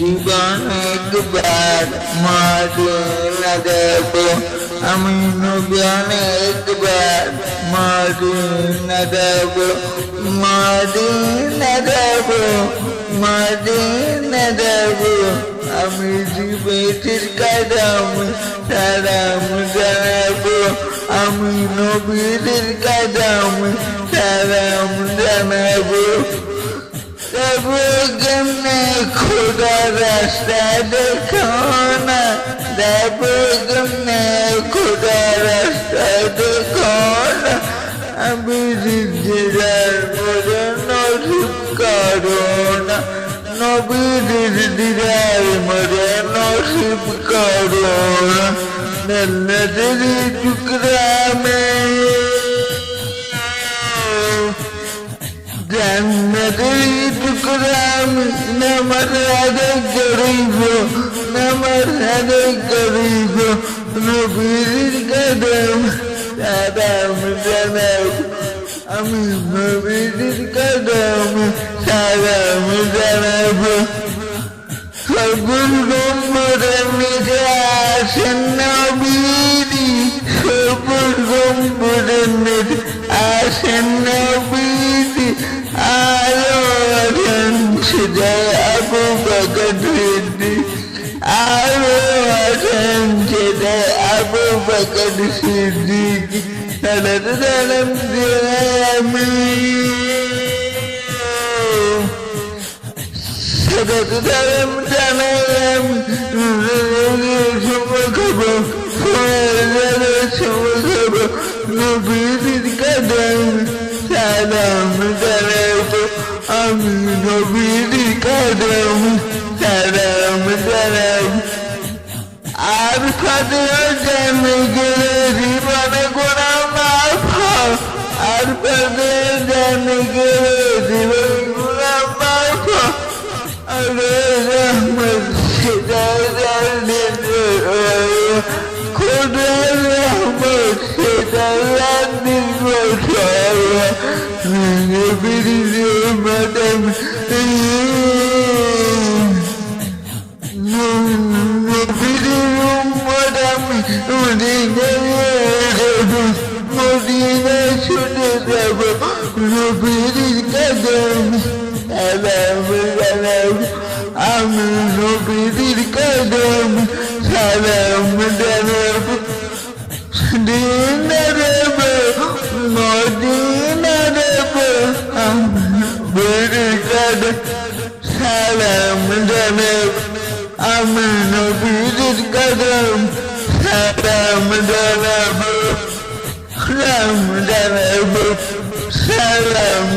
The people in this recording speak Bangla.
জীবন একবার মদিনা যাব, আমি জীবন একবার মদিনা যাব, মদিনা যাব, মদিনা যাব। আমি জীবের কদম সালাম জানাবো, আমি নবীর কদম সালাম জানাবো। তবু কেমনে খোদা রাস্তা দেখো না, তবু কেমনে খোদা রাস্তা দেখো না। আমি দিদার মরে নসিব করো না, নবীর দিদার মরে নসিব করো না। জন্নতের টুকরা में जन्नती टुकड़ा नमर अदे गरीबो, नमर अदे गरीबो, नबीर कदम सालाम जनाब, আমি নবীর কদম সালাম জানাব। সবুজ গম্বুরের নিচে আসেন নবীজি, সবুজ গম্বুরের নিচে আসেন নবীজি। আলো আছেন সেটাই আবু বকর সিদ্দিক, আলো আছেন সেটাই আবু বকর সিদ্দিক। সালাত সালাম দিয়ে আমি, সালাত সালাম জানাই আমি সময় খাবো, সময় খাবো। নবীর কদম সালাম জানাবো, আমি নবীর কদম সালাম জানাবো। আর ফাতেহা জানে গেলে জীবনে গোনা মাফ হয়, আর ফাতেহা জানে গেলে জীবনে গোনা মাফ হয়। আরে রহমত সেটা জানে খোদা, রহমত সেটা জানে নবীর ম্যাডাম, নবীর ম্যাডাম মদিনা ছুটে যাব, নবীর কদম সালাম জানাব, আমি নবীর কদম সালাম জানাব। মদিনা যাব, মদিনা যাব, আমি নবীর কদম সালাম জানাব, আমি নবীর কদম সালাম জানাব, সালাম জানাব, সালাম